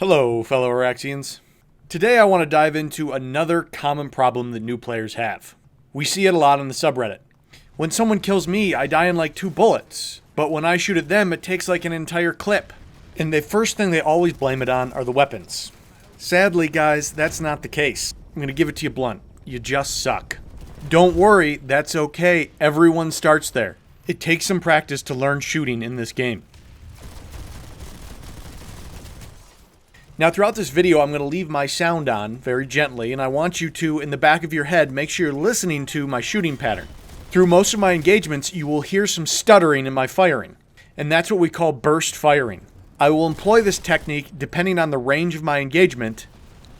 Hello, fellow Auraxians. Today I want to dive into another common problem that new players have. We see it a lot on the subreddit. When someone kills me, I die in like 2 bullets, but when I shoot at them, it takes like an entire clip. And the first thing they always blame it on are the weapons. Sadly, guys, that's not the case. I'm going to give it to you blunt. You just suck. Don't worry, that's okay. Everyone starts there. It takes some practice to learn shooting in this game. Now throughout this video, I'm going to leave my sound on very gently, and I want you to, in the back of your head, make sure you're listening to my shooting pattern. Through most of my engagements, you will hear some stuttering in my firing, and that's what we call burst firing. I will employ this technique depending on the range of my engagement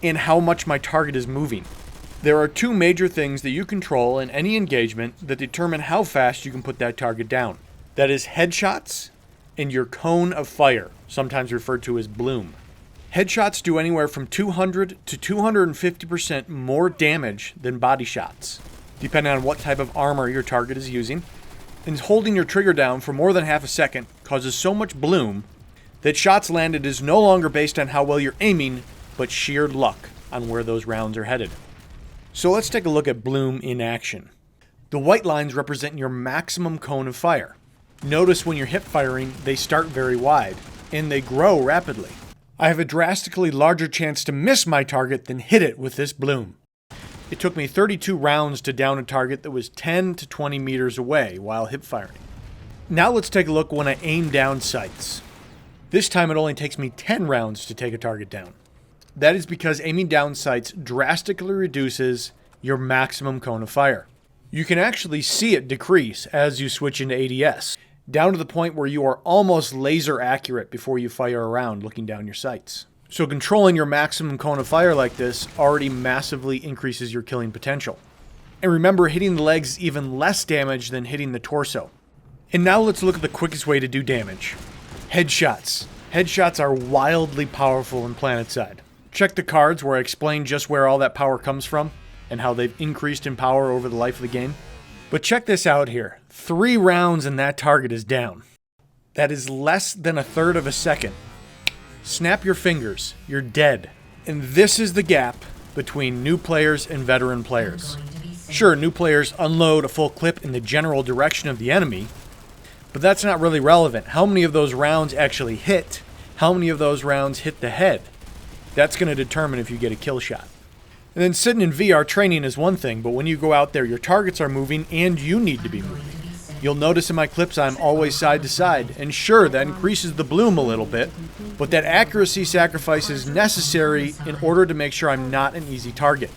and how much my target is moving. There are 2 major things that you control in any engagement that determine how fast you can put that target down. That is headshots and your cone of fire, sometimes referred to as bloom. Headshots do anywhere from 200 to 250% more damage than body shots, depending on what type of armor your target is using. And holding your trigger down for more than half a second causes so much bloom that shots landed is no longer based on how well you're aiming, but sheer luck on where those rounds are headed. So let's take a look at bloom in action. The white lines represent your maximum cone of fire. Notice when you're hip firing, they start very wide, and they grow rapidly. I have a drastically larger chance to miss my target than hit it with this bloom. It took me 32 rounds to down a target that was 10 to 20 meters away while hip firing. Now let's take a look when I aim down sights. This time it only takes me 10 rounds to take a target down. That is because aiming down sights drastically reduces your maximum cone of fire. You can actually see it decrease as you switch into ADS, down to the point where you are almost laser accurate before you fire around looking down your sights. So controlling your maximum cone of fire like this already massively increases your killing potential. And remember, hitting the legs is even less damage than hitting the torso. And now let's look at the quickest way to do damage. Headshots. Headshots are wildly powerful in Planetside. Check the cards where I explain just where all that power comes from and how they've increased in power over the life of the game. But check this out here. 3 rounds and that target is down. That is less than a third of a second. Snap your fingers. You're dead. And this is the gap between new players and veteran players. Sure, new players unload a full clip in the general direction of the enemy, but that's not really relevant. How many of those rounds actually hit? How many of those rounds hit the head? That's going to determine if you get a kill shot. And then sitting in VR training is one thing, but when you go out there, your targets are moving and you need to be moving. You'll notice in my clips I'm always side to side, and sure, that increases the bloom a little bit, but that accuracy sacrifice is necessary in order to make sure I'm not an easy target.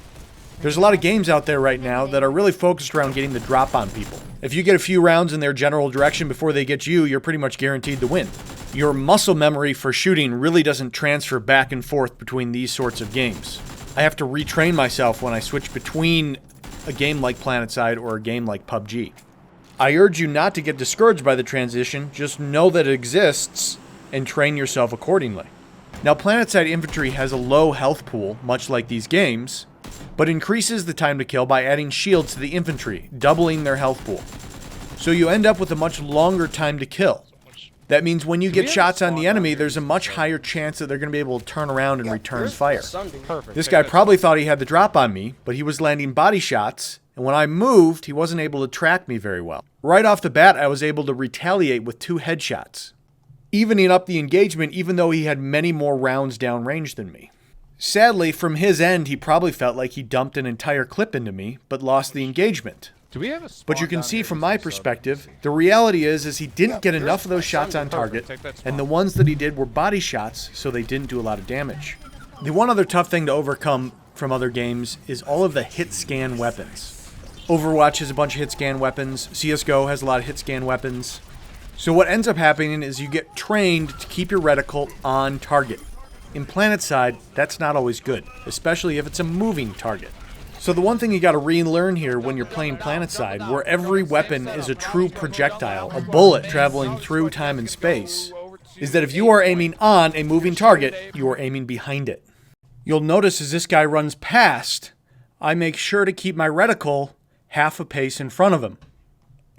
There's a lot of games out there right now that are really focused around getting the drop on people. If you get a few rounds in their general direction before they get you, you're pretty much guaranteed to win. Your muscle memory for shooting really doesn't transfer back and forth between these sorts of games. I have to retrain myself when I switch between a game like Planetside or a game like PUBG. I urge you not to get discouraged by the transition, just know that it exists and train yourself accordingly. Now, Planetside infantry has a low health pool, much like these games, but increases the time to kill by adding shields to the infantry, doubling their health pool. So you end up with a much longer time to kill. That means when you get shots on the enemy, there's a much higher chance that they're going to be able to turn around and return fire. This guy probably thought he had the drop on me, but he was landing body shots, and when I moved, he wasn't able to track me very well. Right off the bat, I was able to retaliate with 2 headshots, evening up the engagement even though he had many more rounds downrange than me. Sadly, from his end, he probably felt like he dumped an entire clip into me, but lost the engagement. But you can see from my perspective, the reality is he didn't get enough of those shots on target, and the ones that he did were body shots, so they didn't do a lot of damage. The one other tough thing to overcome from other games is all of the hit scan weapons. Overwatch has a bunch of hit scan weapons, CSGO has a lot of hit scan weapons. So what ends up happening is you get trained to keep your reticle on target. In Planetside, that's not always good, especially if it's a moving target. So the one thing you gotta relearn here when you're playing Planetside, where every weapon is a true projectile, a bullet traveling through time and space, is that if you are aiming on a moving target, you are aiming behind it. You'll notice as this guy runs past, I make sure to keep my reticle half a pace in front of him.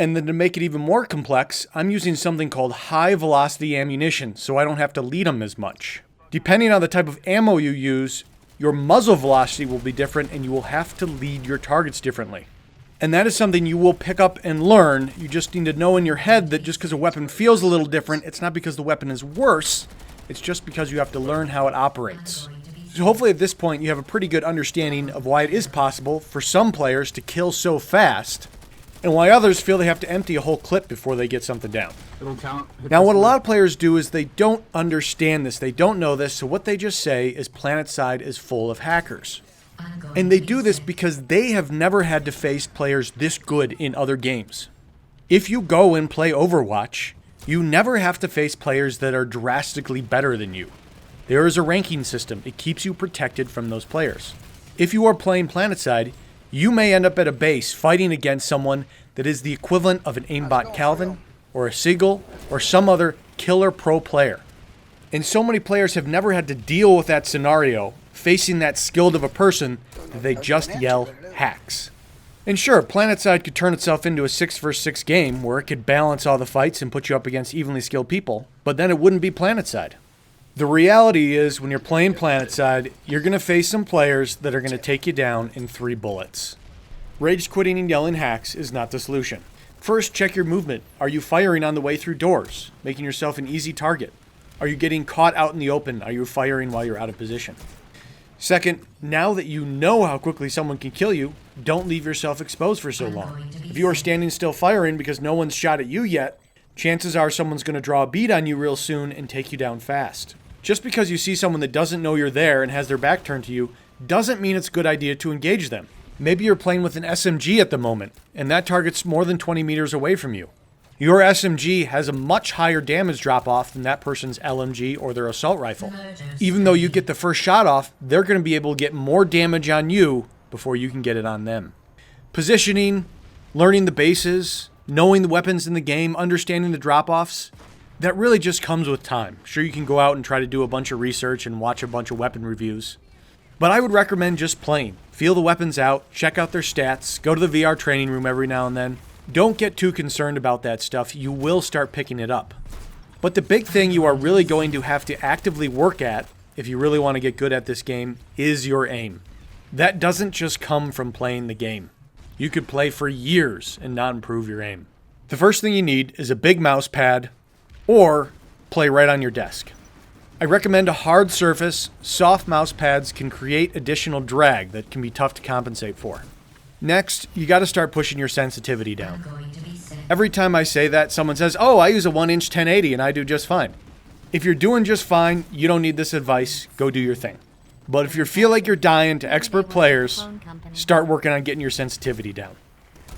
And then to make it even more complex, I'm using something called high velocity ammunition, so I don't have to lead him as much. Depending on the type of ammo you use, your muzzle velocity will be different and you will have to lead your targets differently. And that is something you will pick up and learn. You just need to know in your head that just because a weapon feels a little different, it's not because the weapon is worse. It's just because you have to learn how it operates. So hopefully at this point you have a pretty good understanding of why it is possible for some players to kill so fast, and why others feel they have to empty a whole clip before they get something down. Now what a lot of players do is they don't understand this, they don't know this, so what they just say is Planetside is full of hackers. And they do this because they have never had to face players this good in other games. If you go and play Overwatch, you never have to face players that are drastically better than you. There is a ranking system. It keeps you protected from those players. If you are playing Planetside, you may end up at a base fighting against someone that is the equivalent of an aimbot Calvin, or a Seagull, or some other killer pro player. And so many players have never had to deal with that scenario, facing that skilled of a person, that they just yell hacks. And sure, Planetside could turn itself into a 6 vs 6 game where it could balance all the fights and put you up against evenly skilled people, but then it wouldn't be Planetside. The reality is, when you're playing Planetside, you're going to face some players that are going to take you down in 3 bullets. Rage quitting and yelling hacks is not the solution. First, check your movement. Are you firing on the way through doors, making yourself an easy target? Are you getting caught out in the open? Are you firing while you're out of position? Second, now that you know how quickly someone can kill you, don't leave yourself exposed for so long. If you are standing still firing because no one's shot at you yet, chances are someone's going to draw a bead on you real soon and take you down fast. Just because you see someone that doesn't know you're there and has their back turned to you, doesn't mean it's a good idea to engage them. Maybe you're playing with an SMG at the moment, and that target's more than 20 meters away from you. Your SMG has a much higher damage drop-off than that person's LMG or their assault rifle. Even though you get the first shot off, they're going to be able to get more damage on you before you can get it on them. Positioning, learning the bases, knowing the weapons in the game, understanding the drop-offs, that really just comes with time. Sure, you can go out and try to do a bunch of research and watch a bunch of weapon reviews. But I would recommend just playing. Feel the weapons out, check out their stats, go to the VR training room every now and then. Don't get too concerned about that stuff. You will start picking it up. But the big thing you are really going to have to actively work at, if you really want to get good at this game, is your aim. That doesn't just come from playing the game. You could play for years and not improve your aim. The first thing you need is a big mouse pad, or play right on your desk. I recommend a hard surface. Soft mouse pads can create additional drag that can be tough to compensate for. Next, you got to start pushing your sensitivity down. Every time I say that, someone says, "Oh, I use a 1-inch 1080 and I do just fine." If you're doing just fine, you don't need this advice. Go do your thing. But if you feel like you're dying to expert players, start working on getting your sensitivity down.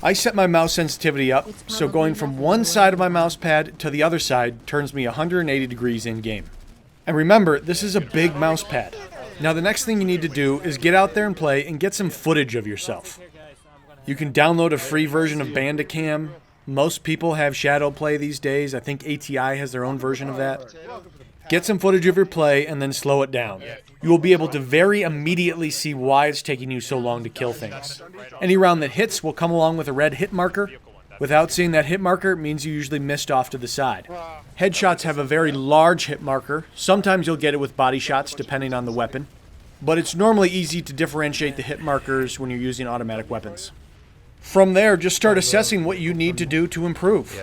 I set my mouse sensitivity up, so going from one side of my mouse pad to the other side turns me 180 degrees in-game. And remember, this is a big mouse pad. Now the next thing you need to do is get out there and play and get some footage of yourself. You can download a free version of Bandicam. Most people have Shadow Play these days. I think ATI has their own version of that. Get some footage of your play and then slow it down. You will be able to very immediately see why it's taking you so long to kill things. Any round that hits will come along with a red hit marker. Without seeing that hit marker, it means you usually missed off to the side. Headshots have a very large hit marker. Sometimes you'll get it with body shots, depending on the weapon. But it's normally easy to differentiate the hit markers when you're using automatic weapons. From there, just start assessing what you need to do to improve.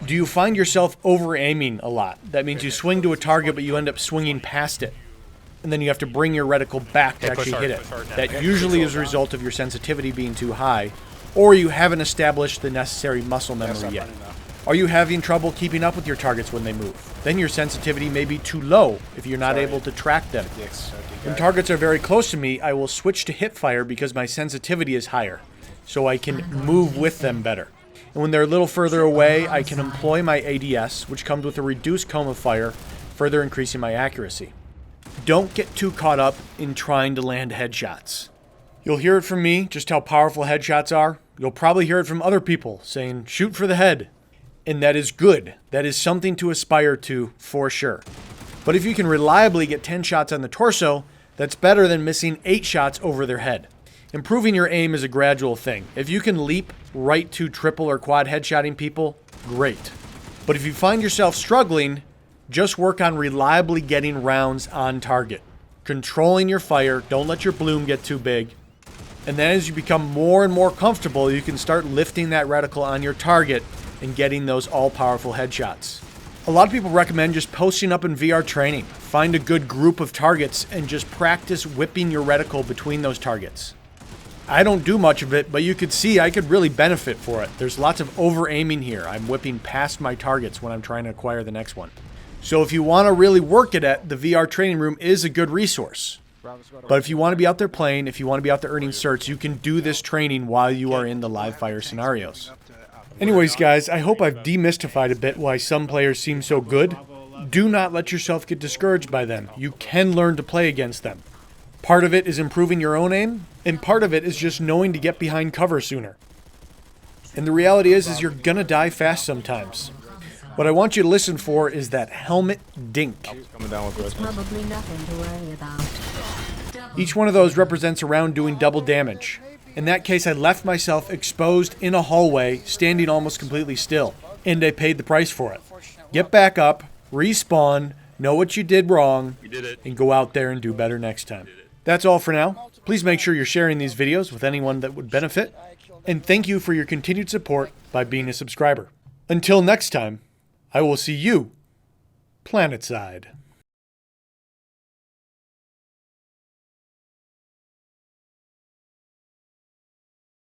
Do you find yourself over-aiming a lot? That means you swing to a target, but you end up swinging past it. And then you have to bring your reticle back to actually hit it. That usually is a result of your sensitivity being too high, or you haven't established the necessary muscle memory yet. Are you having trouble keeping up with your targets when they move? Then your sensitivity may be too low if you're not able to track them. When targets are very close to me, I will switch to hip fire because my sensitivity is higher, so I can move with them better. And when they're a little further away, I can employ my ADS, which comes with a reduced cone of fire, further increasing my accuracy. Don't get too caught up in trying to land headshots. You'll hear it from me, just how powerful headshots are. You'll probably hear it from other people saying, shoot for the head. And that is good. That is something to aspire to, for sure. But if you can reliably get 10 shots on the torso, that's better than missing 8 shots over their head. Improving your aim is a gradual thing. If you can leap right to triple or quad headshotting people, great. But if you find yourself struggling, Just work on reliably getting rounds on target. Controlling your fire, don't let your bloom get too big. And then as you become more and more comfortable, you can start lifting that reticle on your target and getting those all-powerful headshots. A lot of people recommend just posting up in VR training. Find a good group of targets and just practice whipping your reticle between those targets. I don't do much of it, but you could see I could really benefit for it. There's lots of over-aiming here. I'm whipping past my targets when I'm trying to acquire the next one. So if you want to really work it at, the VR training room is a good resource. But if you want to be out there playing, if you want to be out there earning certs, you can do this training while you are in the live fire scenarios. Anyways, guys, I hope I've demystified a bit why some players seem so good. Do not let yourself get discouraged by them. You can learn to play against them. Part of it is improving your own aim, and part of it is just knowing to get behind cover sooner. And the reality is you're gonna die fast sometimes. What I want you to listen for is that helmet dink. It's probably nothing to worry about. Each one of those represents a round doing double damage. In that case, I left myself exposed in a hallway, standing almost completely still, and I paid the price for it. Get back up, respawn, know what you did wrong, and go out there and do better next time. That's all for now. Please make sure you're sharing these videos with anyone that would benefit, and thank you for your continued support by being a subscriber. Until next time, I will see you Planetside.